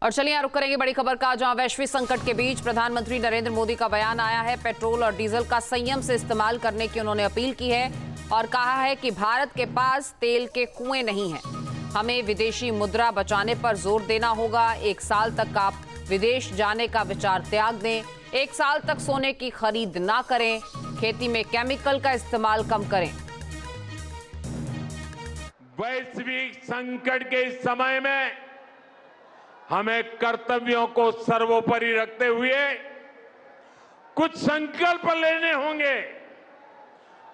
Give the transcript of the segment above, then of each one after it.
और चलिए यहाँ रुक करेंगे बड़ी खबर का, जहां वैश्विक संकट के बीच प्रधानमंत्री नरेंद्र मोदी का बयान आया है। पेट्रोल और डीजल का संयम से इस्तेमाल करने की उन्होंने अपील की है और कहा है कि भारत के पास तेल के कुएं नहीं हैं। हमें विदेशी मुद्रा बचाने पर जोर देना होगा। 1 साल तक आप विदेश जाने का विचार त्याग दें। 1 साल तक सोने की खरीद ना करें। खेती में केमिकल का इस्तेमाल कम करें। वैश्विक संकट के इस समय में हमें कर्तव्यों को सर्वोपरि रखते हुए कुछ संकल्प लेने होंगे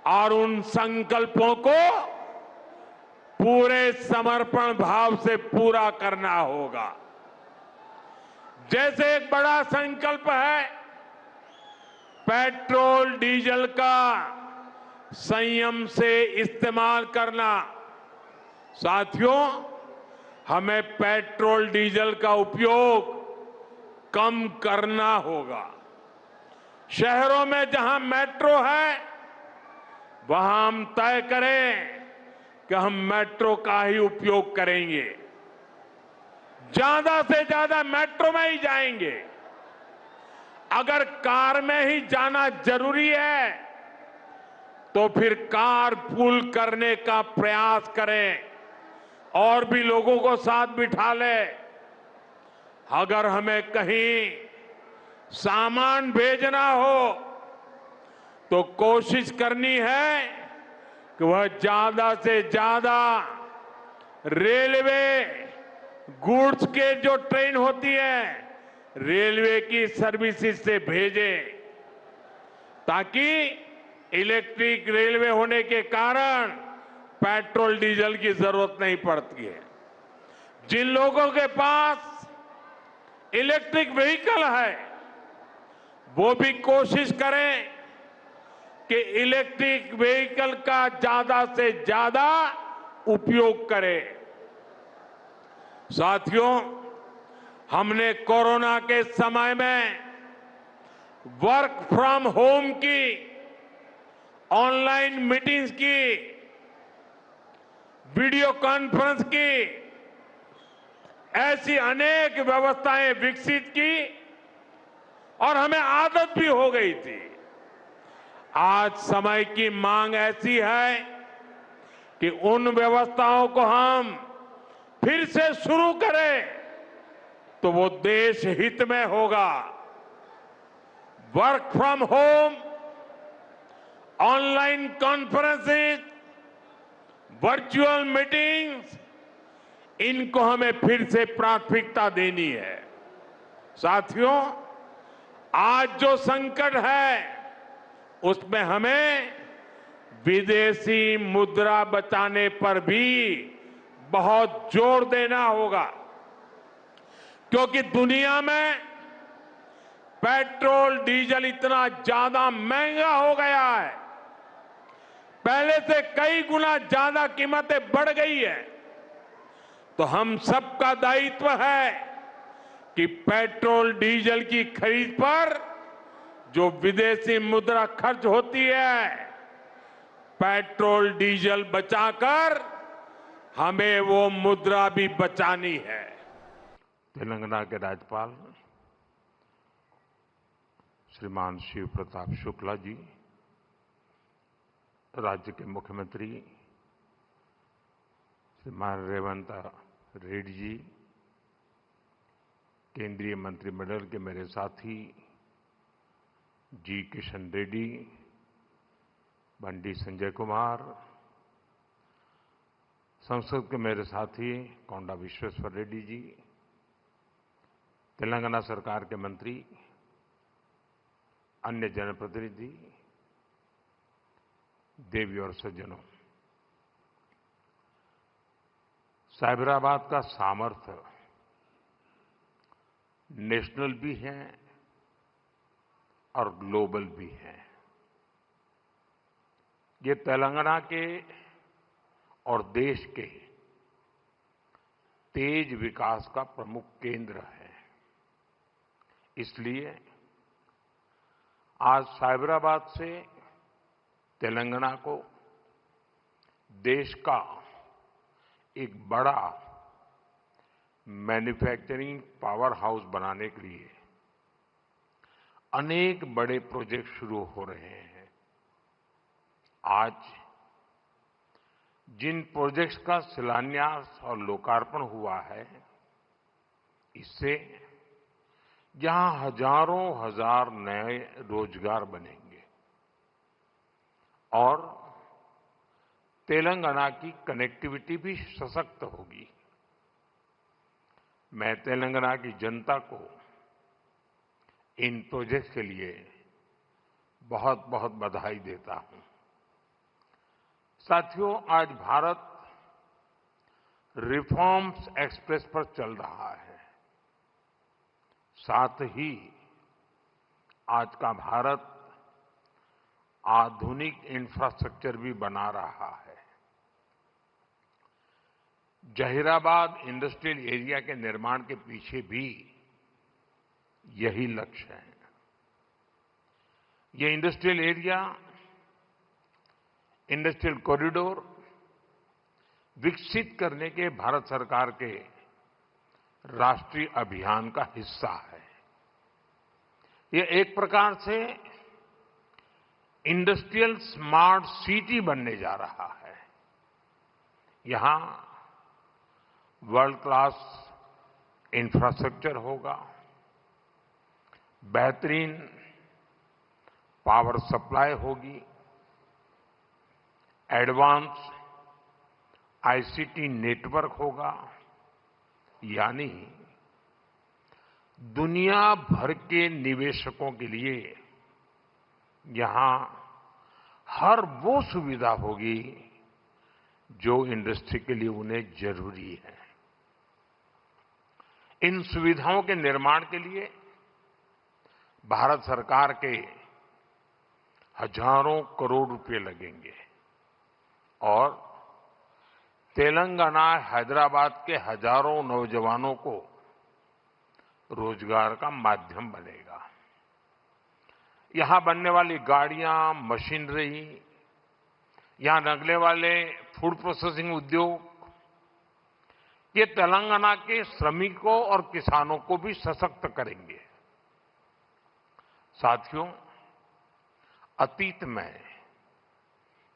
और उन संकल्पों को पूरे समर्पण भाव से पूरा करना होगा। जैसे एक बड़ा संकल्प है पेट्रोल डीजल का संयम से इस्तेमाल करना। साथियों, हमें पेट्रोल डीजल का उपयोग कम करना होगा। शहरों में जहां मेट्रो है वहां हम तय करें कि हम मेट्रो का ही उपयोग करेंगे, ज्यादा से ज्यादा मेट्रो में ही जाएंगे। अगर कार में ही जाना जरूरी है तो फिर कार पूल करने का प्रयास करें और भी लोगों को साथ बिठा ले। अगर हमें कहीं सामान भेजना हो तो कोशिश करनी है कि वह ज्यादा से ज्यादा रेलवे गुड्स के जो ट्रेन होती है रेलवे की सर्विसेज से भेजें, ताकि इलेक्ट्रिक रेलवे होने के कारण पेट्रोल डीजल की जरूरत नहीं पड़ती है। जिन लोगों के पास इलेक्ट्रिक व्हीकल है वो भी कोशिश करें कि इलेक्ट्रिक व्हीकल का ज्यादा से ज्यादा उपयोग करें। साथियों, हमने कोरोना के समय में वर्क फ्रॉम होम की, ऑनलाइन मीटिंग्स की, वीडियो कॉन्फ्रेंस की, ऐसी अनेक व्यवस्थाएं विकसित की और हमें आदत भी हो गई थी। आज समय की मांग ऐसी है कि उन व्यवस्थाओं को हम फिर से शुरू करें तो वो देश हित में होगा। Work from home, online conferences, virtual meetings, इनको हमें फिर से प्राथमिकता देनी है। साथियों, आज जो संकट है उसमें हमें विदेशी मुद्रा बचाने पर भी बहुत जोर देना होगा, क्योंकि दुनिया में पेट्रोल डीजल इतना ज्यादा महंगा हो गया है, पहले से कई गुना ज्यादा कीमतें बढ़ गई है। तो हम सबका दायित्व है कि पेट्रोल डीजल की खरीद पर जो विदेशी मुद्रा खर्च होती है, पेट्रोल डीजल बचाकर हमें वो मुद्रा भी बचानी है। तेलंगाना के राज्यपाल श्रीमान शिव प्रताप शुक्ला जी, राज्य के मुख्यमंत्री श्रीमान रेवंत रेड्डी जी, केंद्रीय मंत्रिमंडल के मेरे साथी जी किशन रेड्डी, बंडी संजय कुमार, संसद के मेरे साथी कोंडा विश्वेश्वर रेड्डी जी, तेलंगाना सरकार के मंत्री, अन्य जनप्रतिनिधि, देवी और सज्जनों, साइबराबाद का सामर्थ्य नेशनल भी है और ग्लोबल भी है। ये तेलंगाना के और देश के तेज विकास का प्रमुख केंद्र है। इसलिए आज साइबराबाद से तेलंगाना को देश का एक बड़ा मैन्युफैक्चरिंग पावर हाउस बनाने के लिए अनेक बड़े प्रोजेक्ट शुरू हो रहे हैं। आज जिन प्रोजेक्ट्स का शिलान्यास और लोकार्पण हुआ है, इससे यहां हजारों हजार नए रोजगार बनेंगे और तेलंगाना की कनेक्टिविटी भी सशक्त होगी। मैं तेलंगाना की जनता को इन प्रोजेक्ट्स के लिए बहुत बहुत बधाई देता हूं। साथियों, आज भारत रिफॉर्म्स एक्सप्रेस पर चल रहा है। साथ ही आज का भारत आधुनिक इंफ्रास्ट्रक्चर भी बना रहा है। जहीराबाद इंडस्ट्रियल एरिया के निर्माण के पीछे भी यही लक्ष्य है। ये इंडस्ट्रियल एरिया, इंडस्ट्रियल कॉरिडोर विकसित करने के भारत सरकार के राष्ट्रीय अभियान का हिस्सा है। ये एक प्रकार से इंडस्ट्रियल स्मार्ट सिटी बनने जा रहा है। यहां वर्ल्ड क्लास इंफ्रास्ट्रक्चर होगा, बेहतरीन पावर सप्लाई होगी, एडवांस आईसीटी नेटवर्क होगा, यानी दुनिया भर के निवेशकों के लिए यहां हर वो सुविधा होगी जो इंडस्ट्री के लिए उन्हें जरूरी है। इन सुविधाओं के निर्माण के लिए भारत सरकार के हजारों करोड़ रुपए लगेंगे और तेलंगाना, हैदराबाद के हजारों नौजवानों को रोजगार का माध्यम बनेगा। यहां बनने वाली गाड़ियां, मशीनरी, यहां लगने वाले फूड प्रोसेसिंग उद्योग, ये तेलंगाना के श्रमिकों और किसानों को भी सशक्त करेंगे। साथियों, अतीत में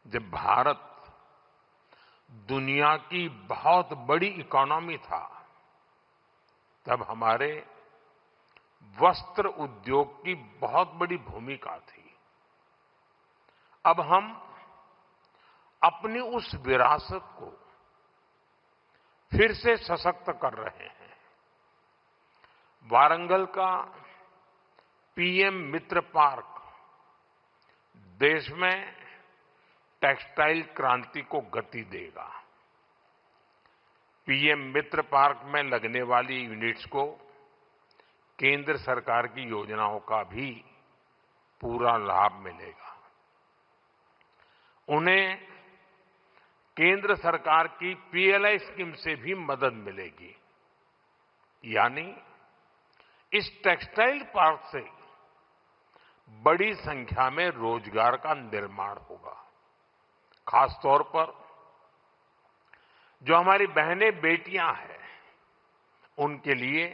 जब भारत दुनिया की बहुत बड़ी इकोनॉमी था, तब हमारे वस्त्र उद्योग की बहुत बड़ी भूमिका थी। अब हम अपनी उस विरासत को फिर से सशक्त कर रहे हैं। वारंगल का पीएम मित्र पार्क देश में टेक्सटाइल क्रांति को गति देगा। पीएम मित्र पार्क में लगने वाली यूनिट्स को केंद्र सरकार की योजनाओं का भी पूरा लाभ मिलेगा। उन्हें केंद्र सरकार की पीएलआई स्कीम से भी मदद मिलेगी, यानी इस टेक्सटाइल पार्क से बड़ी संख्या में रोजगार का निर्माण होगा। खासतौर पर जो हमारी बहनें, बेटियां हैं, उनके लिए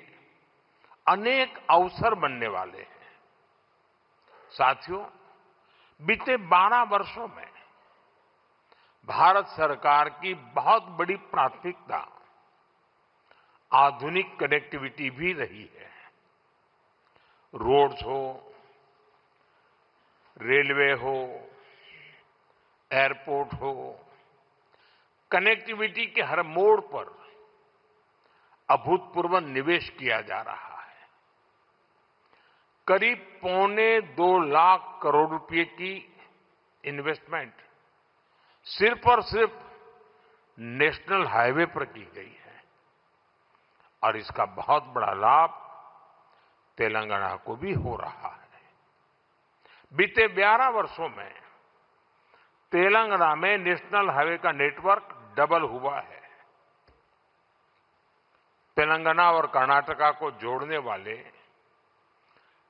अनेक अवसर बनने वाले हैं। साथियों, बीते 12 वर्षों में भारत सरकार की बहुत बड़ी प्राथमिकता आधुनिक कनेक्टिविटी भी रही है। रोड्स हो, रेलवे हो, एयरपोर्ट हो, कनेक्टिविटी के हर मोड़ पर अभूतपूर्व निवेश किया जा रहा है। करीब 2.25 लाख करोड़ रुपए की इन्वेस्टमेंट सिर्फ और सिर्फ नेशनल हाईवे पर की गई है और इसका बहुत बड़ा लाभ तेलंगाना को भी हो रहा है। बीते 12 वर्षों में तेलंगाना में नेशनल हाईवे का नेटवर्क डबल हुआ है। तेलंगाना और कर्नाटका को जोड़ने वाले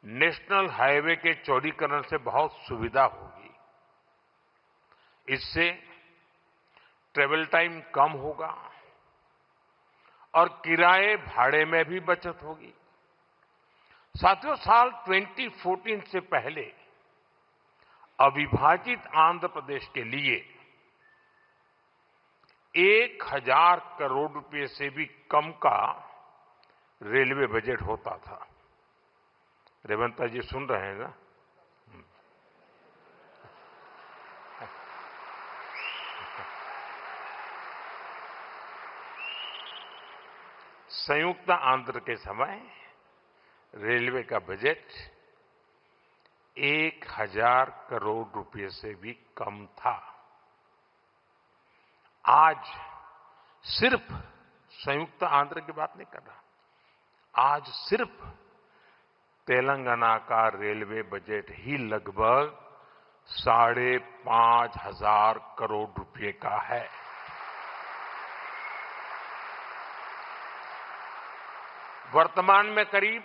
नेशनल हाईवे के चौड़ीकरण से बहुत सुविधा होगी। इससे ट्रेवल टाइम कम होगा और किराए भाड़े में भी बचत होगी। साथियों, साल 2014 से पहले अविभाजित आंध्र प्रदेश के लिए 1000 करोड़ रुपए से भी कम का रेलवे बजट होता था। रेवंता जी सुन रहे हैं ना? संयुक्त आंध्र के समय रेलवे का बजट 1000 करोड़ रुपए से भी कम था। आज सिर्फ संयुक्त आंध्र की बात नहीं कर रहा, आज सिर्फ तेलंगाना का रेलवे बजट ही लगभग 5,500 करोड़ रुपए का है। वर्तमान में करीब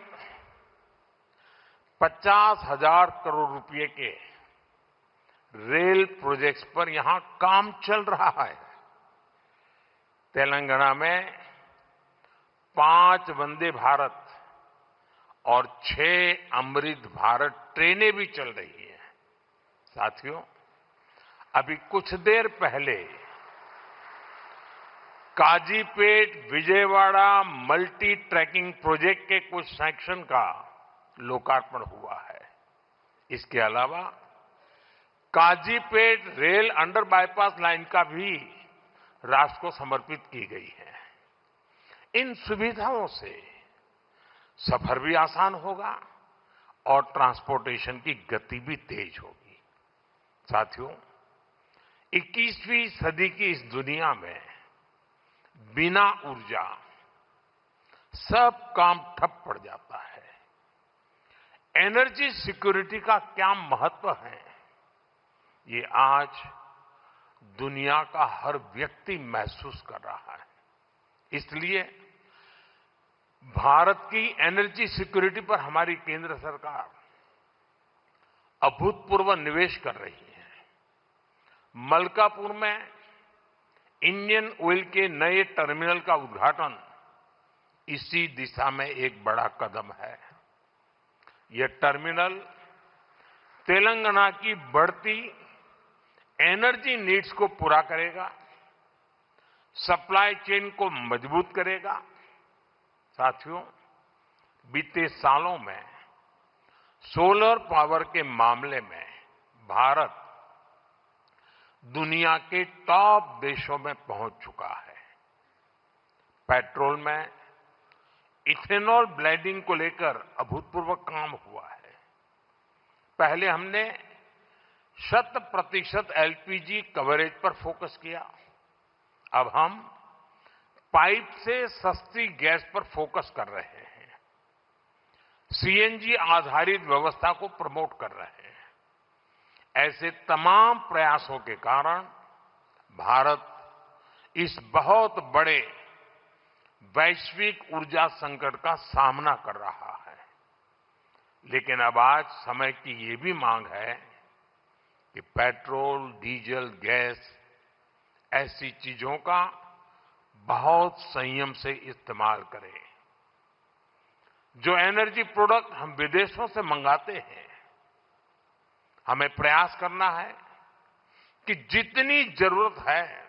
50,000 करोड़ रुपए के रेल प्रोजेक्ट्स पर यहां काम चल रहा है। तेलंगाना में 5 वंदे भारत और 6 अमृत भारत ट्रेनें भी चल रही हैं। साथियों, अभी कुछ देर पहले Kazipet Vijayawada multi tracking project के कुछ सेक्शन का लोकार्पण हुआ है। इसके अलावा Kazipet rail under bypass line का भी राष्ट्र को समर्पित की गई है। इन सुविधाओं से सफर भी आसान होगा और ट्रांसपोर्टेशन की गति भी तेज होगी। साथियों, 21वीं सदी की इस दुनिया में बिना ऊर्जा सब काम ठप पड़ जाता है। एनर्जी सिक्योरिटी का क्या महत्व है, ये आज दुनिया का हर व्यक्ति महसूस कर रहा है। इसलिए भारत की एनर्जी सिक्योरिटी पर हमारी केंद्र सरकार अभूतपूर्व निवेश कर रही है। मलकापुर में इंडियन ऑयल के नए टर्मिनल का उद्घाटन इसी दिशा में एक बड़ा कदम है। यह टर्मिनल तेलंगाना की बढ़ती एनर्जी नीड्स को पूरा करेगा, सप्लाई चेन को मजबूत करेगा। साथियों, बीते सालों में सोलर पावर के मामले में भारत दुनिया के टॉप देशों में पहुंच चुका है। पेट्रोल में इथेनॉल ब्लेंडिंग को लेकर अभूतपूर्व काम हुआ है। पहले हमने 100% एलपीजी कवरेज पर फोकस किया, अब हम पाइप से सस्ती गैस पर फोकस कर रहे हैं। सीएनजी आधारित व्यवस्था को प्रमोट कर रहे हैं। ऐसे तमाम प्रयासों के कारण भारत इस बहुत बड़े वैश्विक ऊर्जा संकट का सामना कर रहा है। लेकिन अब आज समय की ये भी मांग है कि पेट्रोल, डीजल, गैस ऐसी चीजों का बहुत संयम से इस्तेमाल करें। जो एनर्जी प्रोडक्ट हम विदेशों से मंगाते हैं, हमें प्रयास करना है कि जितनी जरूरत है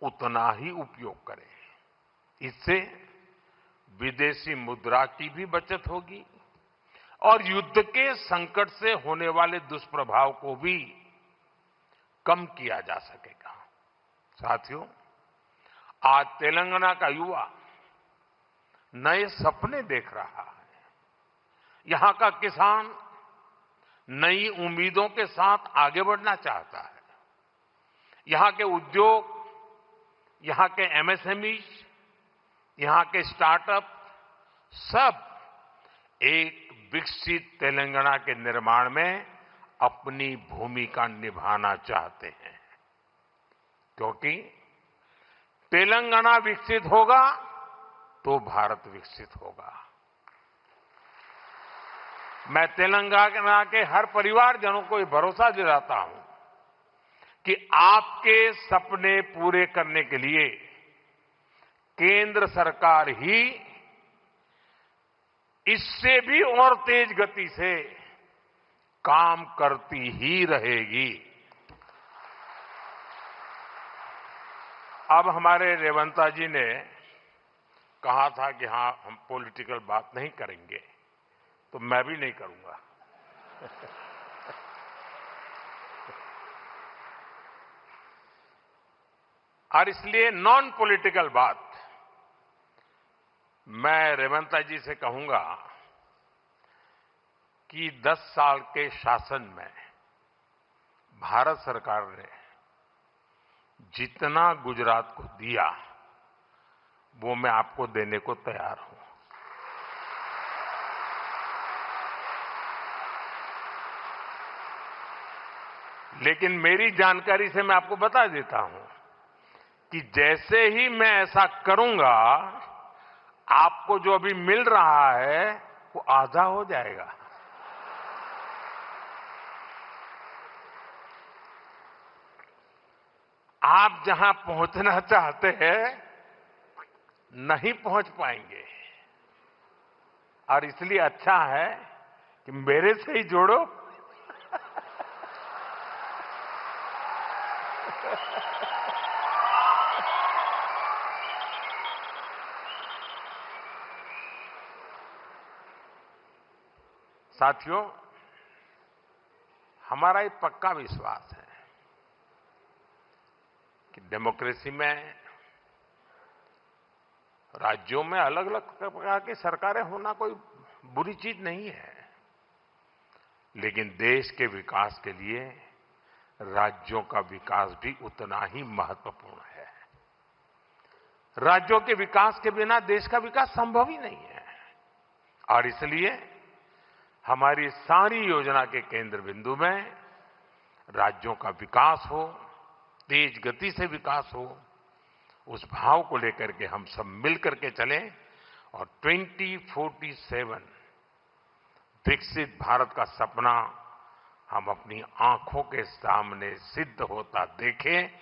उतना ही उपयोग करें। इससे विदेशी मुद्रा की भी बचत होगी और युद्ध के संकट से होने वाले दुष्प्रभाव को भी कम किया जा सकेगा। साथियों, आज तेलंगाना का युवा नए सपने देख रहा है। यहां का किसान नई उम्मीदों के साथ आगे बढ़ना चाहता है। यहां के उद्योग, यहां के एमएसएमई, यहां के स्टार्टअप सब एक विकसित तेलंगाना के निर्माण में अपनी भूमिका निभाना चाहते हैं, क्योंकि तेलंगाना विकसित होगा तो भारत विकसित होगा। मैं तेलंगाना के हर परिवारजनों को ये भरोसा दिलाता हूं कि आपके सपने पूरे करने के लिए केंद्र सरकार ही इससे भी और तेज गति से काम करती ही रहेगी। अब हमारे रेवंता जी ने कहा था कि हां हम पॉलिटिकल बात नहीं करेंगे, तो मैं भी नहीं करूंगा। और इसलिए नॉन पॉलिटिकल बात मैं रेवंता जी से कहूंगा कि 10 साल के शासन में भारत सरकार ने जितना गुजरात को दिया वो मैं आपको देने को तैयार हूं। लेकिन मेरी जानकारी से मैं आपको बता देता हूं कि जैसे ही मैं ऐसा करूंगा, आपको जो अभी मिल रहा है वो आधा हो जाएगा। आप जहां पहुंचना चाहते हैं नहीं पहुंच पाएंगे, और इसलिए अच्छा है कि मेरे से ही जोड़ो। साथियों, हमारा एक पक्का विश्वास है कि डेमोक्रेसी में राज्यों में अलग अलग प्रकार की सरकारें होना कोई बुरी चीज नहीं है, लेकिन देश के विकास के लिए राज्यों का विकास भी उतना ही महत्वपूर्ण है। राज्यों के विकास के बिना देश का विकास संभव ही नहीं है, और इसलिए हमारी सारी योजना के केंद्र बिंदु में राज्यों का विकास हो, तेज गति से विकास हो, उस भाव को लेकर के हम सब मिलकर के चलें और 2047 विकसित भारत का सपना हम अपनी आंखों के सामने सिद्ध होता देखें।